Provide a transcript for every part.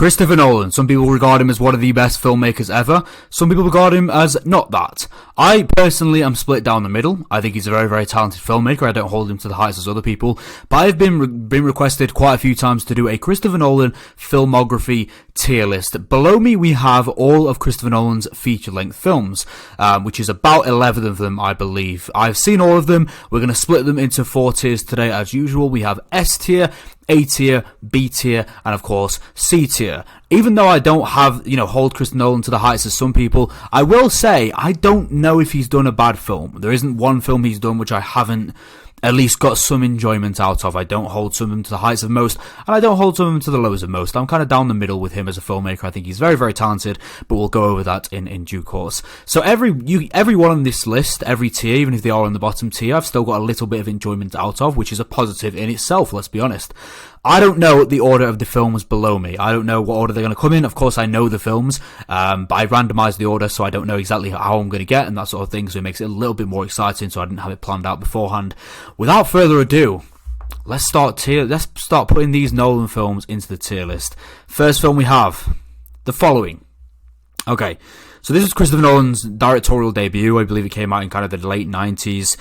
Christopher Nolan. Some people regard him as one of the best filmmakers ever. Some people regard him as not that. I personally am split down the middle. I think he's a very, very talented filmmaker. I don't hold him to the heights as other people. But I've been requested quite a few times to do a Christopher Nolan filmography tier list. Below me, we have all of Christopher Nolan's feature-length films, which is about 11 of them, I believe. I've seen all of them. We're going to split them into 4 tiers today, as usual. We have S tier, A tier, B tier, and of course C tier. Even though I don't have, hold Christopher Nolan to the heights as some people, I will say I don't know if he's done a bad film. There isn't one film he's done which I haven't at least got some enjoyment out of. I don't hold some of them to the heights of most, and I don't hold some of them to the lows of most. I'm kind of down the middle with him as a filmmaker. I think he's very, very talented, but we'll go over that in due course. So everyone on this list, every tier, even if they are on the bottom tier, I've still got a little bit of enjoyment out of, which is a positive in itself, let's be honest. I don't know the order of the films below me. I don't know what order they're going to come in. Of course, I know the films, but I randomised the order, so I don't know exactly how I'm going to get and that sort of thing, so it makes it a little bit more exciting, so I didn't have it planned out beforehand. Without further ado, let's start putting these Nolan films into the tier list. First film we have, the following. Okay, so this is Christopher Nolan's directorial debut. I believe it came out in kind of the late 90s.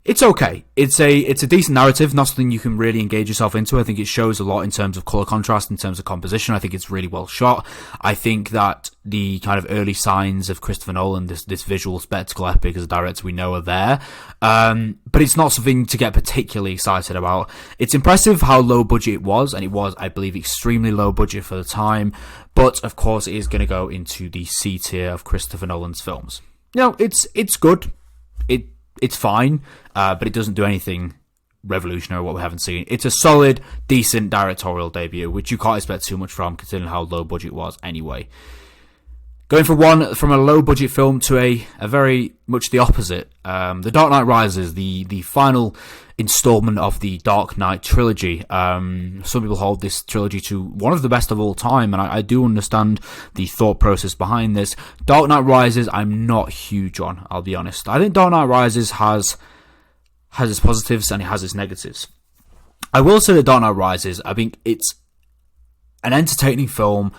It's okay. It's a decent narrative, not something you can really engage yourself into. I think it shows a lot in terms of colour contrast, in terms of composition. I think it's really well shot. I think that the kind of early signs of Christopher Nolan, this visual spectacle epic as a director we know are there. But it's not something to get particularly excited about. It's impressive how low budget it was, and it was, I believe, extremely low budget for the time. But, of course, it is going to go into the C tier of Christopher Nolan's films. It's good. It's fine, but it doesn't do anything revolutionary what we haven't seen. It's a solid, decent directorial debut, which you can't expect too much from, considering how low budget it was anyway. Going from a low budget film to a very much the opposite. The Dark Knight Rises, the final installment of the Dark Knight trilogy. Some people hold this trilogy to one of the best of all time, and I do understand the thought process behind this. Dark Knight Rises, I'm not huge on, I'll be honest. I think Dark Knight Rises has its positives and it has its negatives. I will say that Dark Knight Rises, I think it's an entertaining film,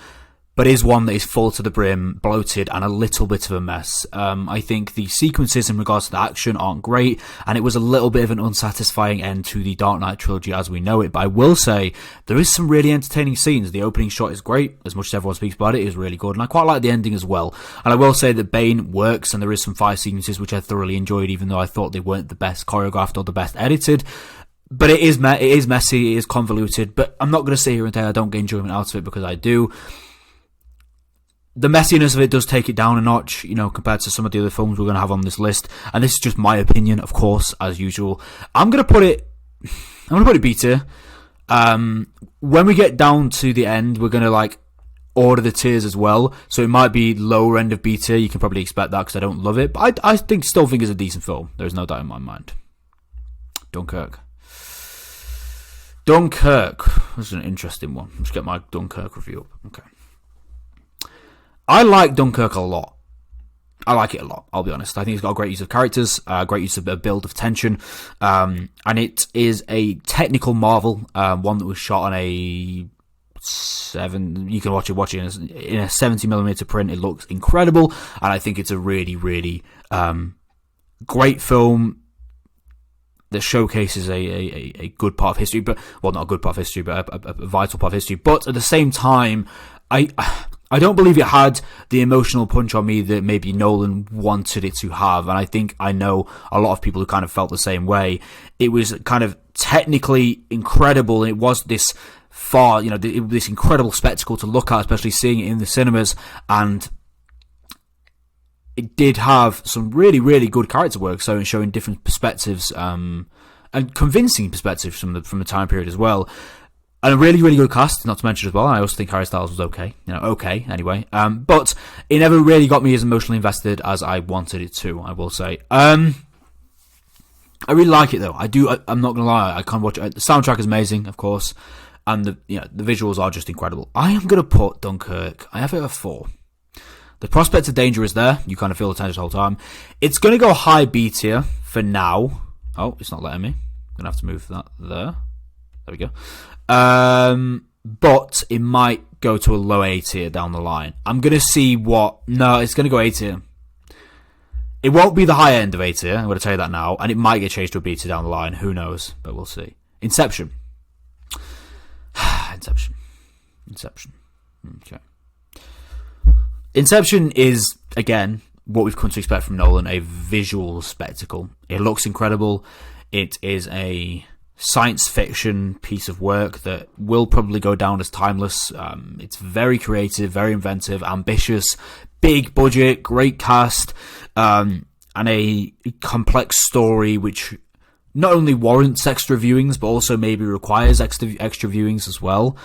but is one that is full to the brim, bloated, and a little bit of a mess. I think the sequences in regards to the action aren't great, and it was a little bit of an unsatisfying end to the Dark Knight trilogy as we know it. But I will say, there is some really entertaining scenes. The opening shot is great, as much as everyone speaks about it, it is really good, and I quite like the ending as well. And I will say that Bane works, and there is some fight sequences which I thoroughly enjoyed, even though I thought they weren't the best choreographed or the best edited. But it is messy, it is convoluted, but I'm not going to sit here and say I don't get enjoyment out of it, because I do. The messiness of it does take it down a notch, compared to some of the other films we're going to have on this list. And this is just my opinion, of course, as usual. I'm going to put it B tier. When we get down to the end, we're going to order the tiers as well. So it might be lower end of B tier. You can probably expect that because I don't love it. But I still think it's a decent film. There's no doubt in my mind. Dunkirk. This is an interesting one. Let's get my Dunkirk review up. Okay. I like Dunkirk a lot. I like it a lot, I'll be honest. I think it's got a great use of characters, great use of a build of tension, and it is a technical marvel, one that was shot on you can watch it in a 70mm print. It looks incredible, and I think it's a really, really great film that showcases a good part of history, but, well, not a good part of history, but a vital part of history. But at the same time, I don't believe it had the emotional punch on me that maybe Nolan wanted it to have, and I think I know a lot of people who kind of felt the same way. It was kind of technically incredible, and it was this this incredible spectacle to look at, especially seeing it in the cinemas, and it did have some really, really good character work, so showing different perspectives, and convincing perspectives from the time period as well. And a really, really good cast, not to mention as well. I also think Harry Styles was okay. Okay, anyway. But it never really got me as emotionally invested as I wanted it to, I will say. I really like it, though. I'm not going to lie. I can't watch it. The soundtrack is amazing, of course. And the visuals are just incredible. I am going to put Dunkirk, I have it at 4. The prospect of danger is there. You kind of feel the tension the whole time. It's going to go high B tier for now. Oh, it's not letting me. I'm going to have to move that there. There we go. But it might go to a low A tier down the line. I'm going to see what... No, it's going to go A tier. It won't be the high end of A tier, I'm going to tell you that now, and it might get changed to a B tier down the line. Who knows? But we'll see. Inception. Inception. Okay. Inception is, again, what we've come to expect from Nolan, a visual spectacle. It looks incredible. It is a science fiction piece of work that will probably go down as timeless. It's very creative, very inventive, ambitious, big budget, great cast, and a complex story which not only warrants extra viewings, but also maybe requires extra viewings as well.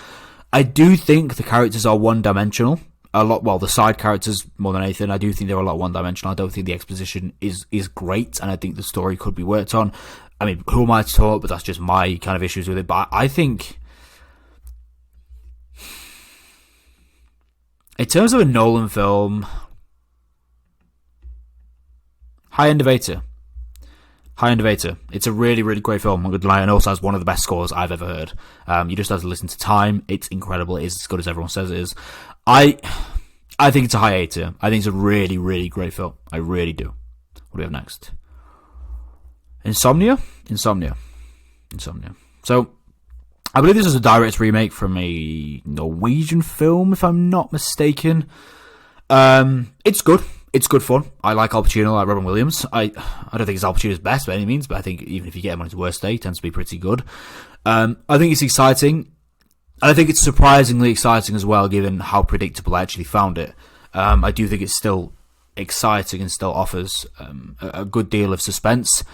I do think the characters are one-dimensional. The side characters more than anything. I do think they're a lot one-dimensional. I don't think the exposition is great, and I think the story could be worked on. I mean, who am I to talk? But that's just my kind of issues with it. But I think, in terms of a Nolan film, high end of A tier. It's a really, really great film. I'm going to lie, and also has one of the best scores I've ever heard. You just have to listen to Time. It's incredible. It is as good as everyone says it is. I think it's a high A tier. I think it's a really, really great film. I really do. What do we have next? Insomnia. So, I believe this is a direct remake from a Norwegian film, if I'm not mistaken. It's good. It's good fun. I like Al Pacino, I like Robin Williams. I don't think it's Al Pacino's best by any means, but I think even if you get him on his worst day, he tends to be pretty good. I think it's exciting. And I think it's surprisingly exciting as well, given how predictable I actually found it. I do think it's still exciting and still offers a good deal of suspense.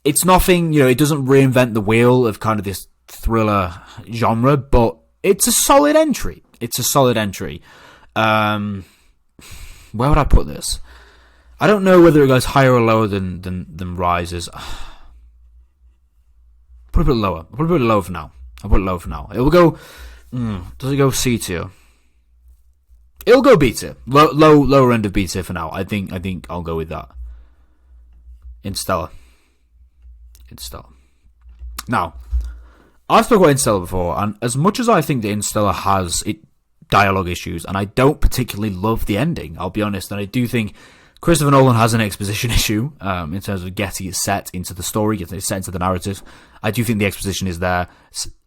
It's nothing, it doesn't reinvent the wheel of kind of this thriller genre, but it's a solid entry. Where would I put this? I don't know whether it goes higher or lower than Rises. Put it a bit lower. I'll put it lower for now. It will go... does it go C tier? It'll go B tier. Lower end of B tier for now. I think I'll go with that. Interstellar. Now, I've spoken about Interstellar before, and as much as I think that Interstellar has dialogue issues, and I don't particularly love the ending, I'll be honest, and I do think Christopher Nolan has an exposition issue in terms of getting it set into the story, getting it set into the narrative. I do think the exposition is there,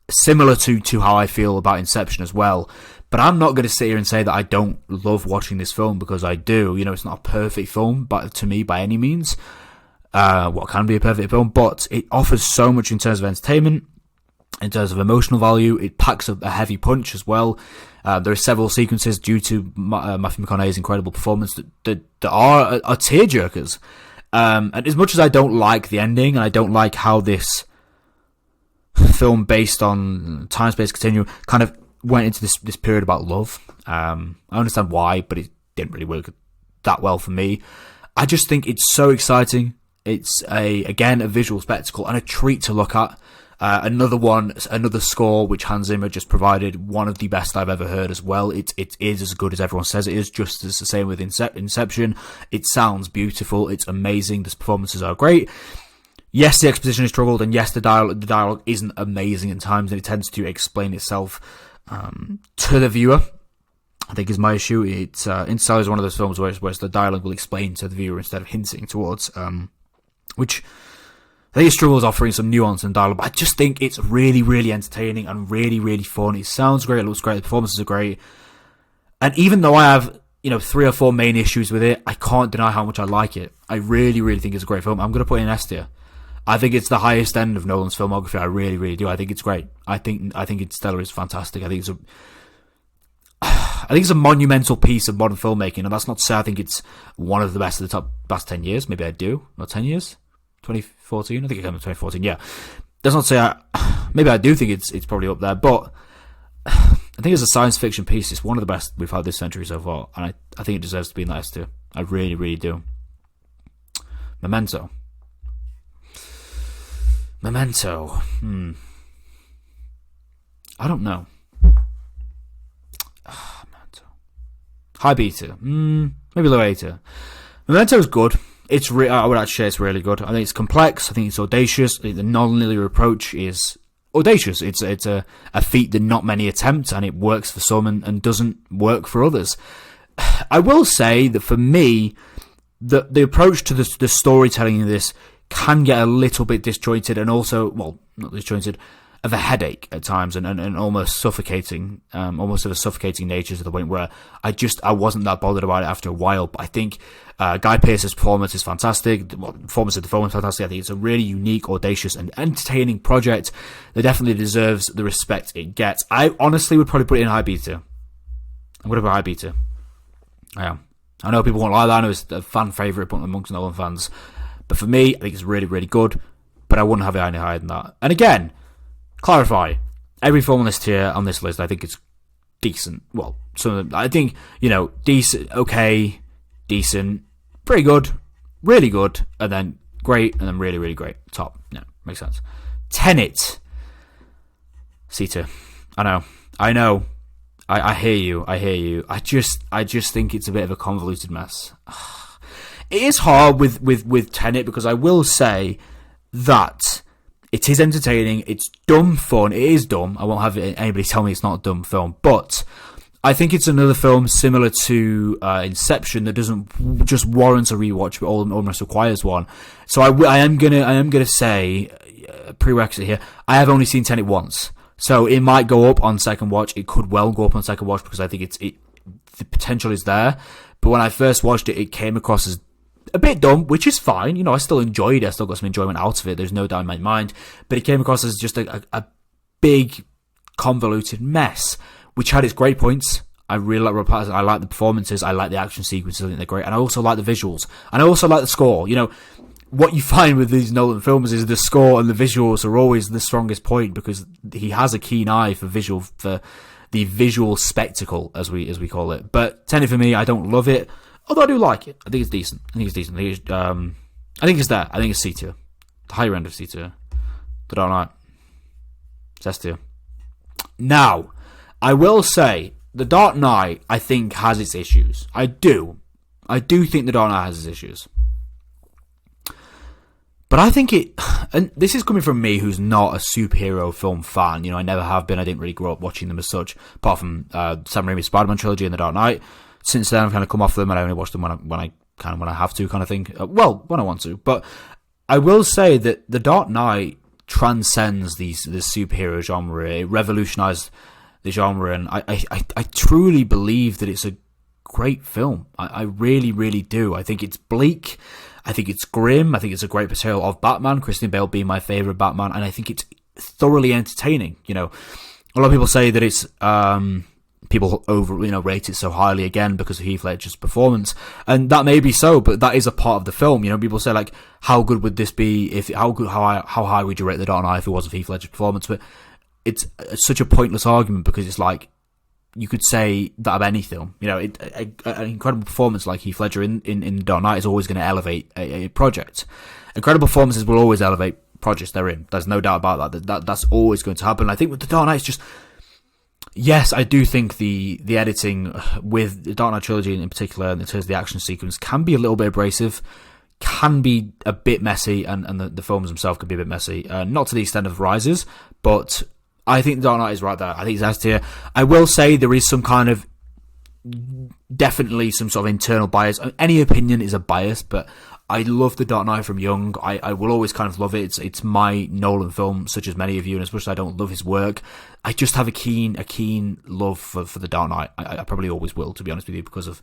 similar to how I feel about Inception as well. But I'm not going to sit here and say that I don't love watching this film, because I do. It's not a perfect film, but to me, by any means, what can be a perfect film, but it offers so much in terms of entertainment, in terms of emotional value. It packs a heavy punch as well. There are several sequences due to Matthew McConaughey's incredible performance that are tearjerkers. And as much as I don't like the ending, and I don't like how this film based on time-space continuum kind of went into this period about love, I understand why, but it didn't really work that well for me. I just think it's so exciting. It's a visual spectacle and a treat to look at. Another score which Hans Zimmer just provided, one of the best I've ever heard as well. It is as good as everyone says it is, just as the same with Inception. It sounds beautiful, it's amazing, the performances are great. Yes, the exposition is struggled, and yes, the dialogue isn't amazing at times, and it tends to explain itself to the viewer, I think is my issue. Interstellar is one of those films where the dialogue will explain to the viewer instead of hinting towards, which I think it struggles offering some nuance and dialogue, but I just think it's really, really entertaining and really, really fun. It sounds great, it looks great, the performances are great. And even though I have, 3 or 4 main issues with it, I can't deny how much I like it. I really, really think it's a great film. I'm going to put it in S tier. I think it's the highest end of Nolan's filmography. I really, really do. I think it's great. I think Interstellar is fantastic. I think it's a monumental piece of modern filmmaking, and that's not to say I think it's one of the best of the past 10 years. Maybe I do. Not 10 years? 2014? I think it came in 2014, yeah. That's not to say maybe I do think it's probably up there, but I think as a science fiction piece, it's one of the best we've had this century so far, and I think it deserves to be in that S tier. I really, really do. Memento. I don't know. Memento. High B tier. Maybe low A tier. Memento's good. I would actually say it's really good. I think it's complex. I think it's audacious. I think the non-linear approach is audacious. It's a feat that not many attempt, and it works for some and doesn't work for others. I will say that for me, the approach to the storytelling in this can get a little bit disjointed, and also, well, not disjointed, of a headache at times, and almost suffocating, almost of a suffocating nature, to the point where I wasn't that bothered about it after a while. But I think Guy Pearce's performance is fantastic. The performance of the film is fantastic. I think it's a really unique, audacious, and entertaining project that definitely deserves the respect it gets. I honestly would probably put it in high beta. I'm going to put high beta. I am. I know people won't like that. I know it's a fan favourite amongst Nolan fans. But for me, I think it's really, really good. But I wouldn't have it any higher than that. And again, clarify, every film on this tier, on this list, I think it's decent. Well, some of them, I think, decent, okay, decent, pretty good, really good, and then great, and then really, really great. Top. Yeah, makes sense. Tenet. C2. I know. I hear you. I just think it's a bit of a convoluted mess. It is hard with Tenet, because I will say that it is entertaining, it's dumb fun, it is dumb, I won't have anybody tell me it's not a dumb film, but I think it's another film similar to Inception that doesn't just warrant a rewatch, but almost requires one. So I am gonna say, prerequisite here, I have only seen Tenet once, so it might go up on second watch, it could well go up on second watch, because I think the potential is there, but when I first watched it, it came across as a bit dumb, which is fine. I still enjoyed it. I still got some enjoyment out of it. There's no doubt in my mind. But it came across as just a big, convoluted mess, which had its great points. I really like Rob Pattinson. I like the performances. I like the action sequences. I think they're great. And I also like the visuals. And I also like the score. What you find with these Nolan films is the score and the visuals are always the strongest point, because he has a keen eye for the visual spectacle, as we call it. But Tenet, for me, I don't love it. Although I do like it. I think it's decent. I think it's there. I think it's C tier. The higher end of C tier. The Dark Knight. It's S tier. Now, I will say, The Dark Knight, I think, has its issues. I do think The Dark Knight has its issues. But I think and this is coming from me, who's not a superhero film fan. I never have been. I didn't really grow up watching them as such, apart from Sam Raimi's Spider-Man trilogy and The Dark Knight. Since then, I've kind of come off them, and I only watch them when I have to, kind of thing. When I want to. But I will say that The Dark Knight transcends the superhero genre. It revolutionized the genre, and I truly believe that it's a great film. I really, really do. I think it's bleak. I think it's grim. I think it's a great portrayal of Batman, Christian Bale being my favourite Batman, and I think it's thoroughly entertaining. A lot of people say that it's people rate it so highly, again, because of Heath Ledger's performance, and that may be so, but that is a part of the film. People say, like, how good would this be how high would you rate The Dark Knight if it wasn't for Heath Ledger's performance? But it's such a pointless argument, because it's like, you could say that of any film. An incredible performance like Heath Ledger in The Dark Knight is always going to elevate a project. Incredible performances will always elevate projects they're in. There's no doubt about that. That's always going to happen. I think with The Dark Knight, it's just, yes, I do think the editing with the Dark Knight trilogy in particular, in terms of the action sequence, can be a little bit abrasive, can be a bit messy, and the films themselves can be a bit messy. Not to the extent of Rises, but I think The Dark Knight is right there. I think it's S tier. I will say there is some kind of, definitely some sort of internal bias. Any opinion is a bias, but I love The Dark Knight from young. I will always kind of love it. It's my Nolan film, such as many of you, and as much as I don't love his work, I just have a keen love for The Dark Knight. I probably always will, to be honest with you, because of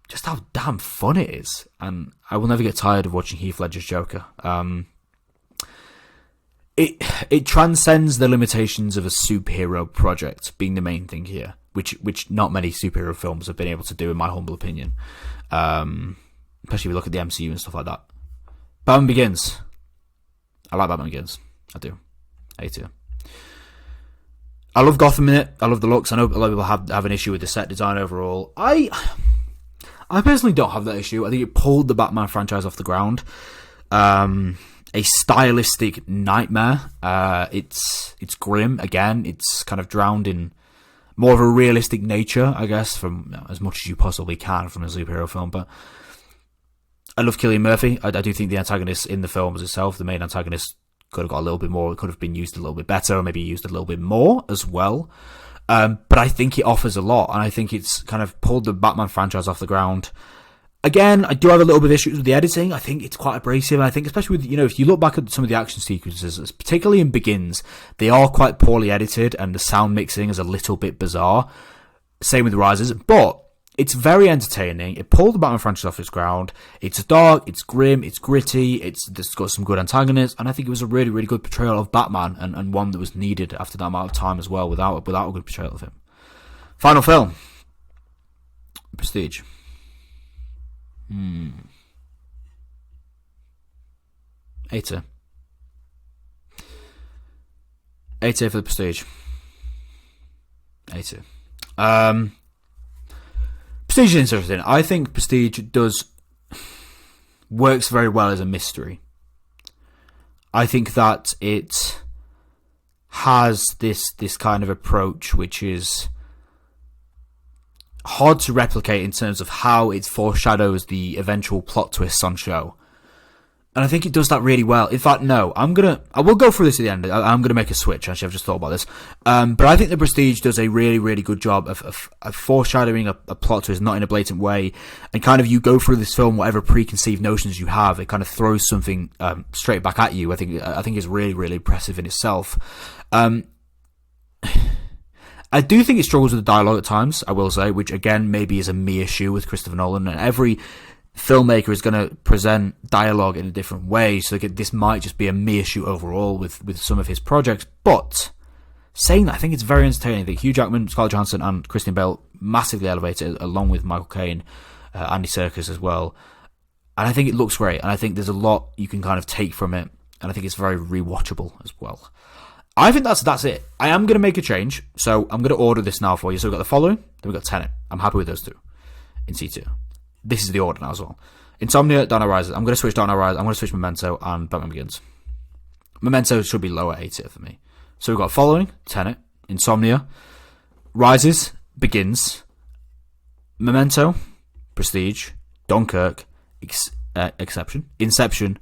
just how damn fun it is. And I will never get tired of watching Heath Ledger's Joker. It transcends the limitations of a superhero project being the main thing here, which not many superhero films have been able to do, in my humble opinion. Especially if you look at the MCU and stuff like that. Batman Begins. I like Batman Begins. I do. A tier. I love Gotham in it. I love the looks. I know a lot of people have an issue with the set design overall. I personally don't have that issue. I think it pulled the Batman franchise off the ground. A stylistic nightmare. It's grim again. It's kind of drowned in more of a realistic nature, I guess, from as much as you possibly can from a superhero film. But I love Cillian Murphy. I do think the antagonist in the film as itself, the main antagonist, could have got a little bit more. It could have been used a little bit better, or maybe used a little bit more as well. But I think it offers a lot, and I think it's kind of pulled the Batman franchise off the ground. Again, I do have a little bit of issues with the editing. I think it's quite abrasive, and I think especially with, if you look back at some of the action sequences, particularly in Begins, they are quite poorly edited, and the sound mixing is a little bit bizarre. Same with Rises, but it's very entertaining. It pulled the Batman franchise off its ground. It's dark, it's grim, it's gritty, it's got some good antagonists, and I think it was a really, really good portrayal of Batman, and one that was needed after that amount of time as well, without a good portrayal of him. Final film. Prestige. A-tier. A-tier for the Prestige. A-tier. Prestige is interesting. I think Prestige works very well as a mystery. I think that it has this kind of approach which is hard to replicate in terms of how it foreshadows the eventual plot twists on show. And I think it does that really well. In fact, no, I will go through this at the end. I'm going to make a switch. Actually, I've just thought about this. But I think The Prestige does a really, really good job of foreshadowing a plot twist, not in a blatant way. And kind of, you go through this film, whatever preconceived notions you have, it kind of throws something straight back at you. I think it's really, really impressive in itself. I do think it struggles with the dialogue at times, I will say, which again maybe is a me issue with Christopher Nolan. And every filmmaker is going to present dialogue in a different way, so this might just be a me issue overall with some of his projects. But saying that, I think it's very entertaining. I think Hugh Jackman, Scarlett Johansson, and Christian Bale massively elevated it, along with Michael Caine, Andy Serkis as well. And I think it looks great, and I think there's a lot you can kind of take from it, and I think it's very rewatchable as well. I think that's it. I am going to make a change, so I'm going to order this now for you. So we've got The Following, then we've got Tenet. I'm happy with those two in C2. This is the order now as well. Insomnia, Dark Knight Rises. I'm going to switch Dark Knight Rises. I'm going to switch Memento, and Batman Begins. Memento should be lower A tier for me. So we've got Following, Tenet, Insomnia, Rises, Begins, Memento, Prestige, Dunkirk, Inception,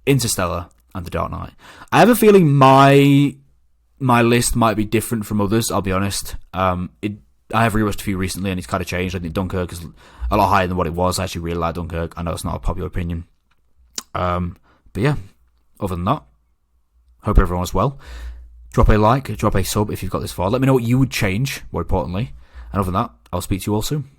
Interstellar, and The Dark Knight. I have a feeling my list might be different from others, I'll be honest. I have rewatched a few recently, and it's kind of changed. I think Dunkirk is a lot higher than what it was. I actually really like Dunkirk. I know it's not a popular opinion. But yeah, other than that, hope everyone's well. Drop a like, drop a sub if you've got this far. Let me know what you would change, more importantly. And other than that, I'll speak to you all soon.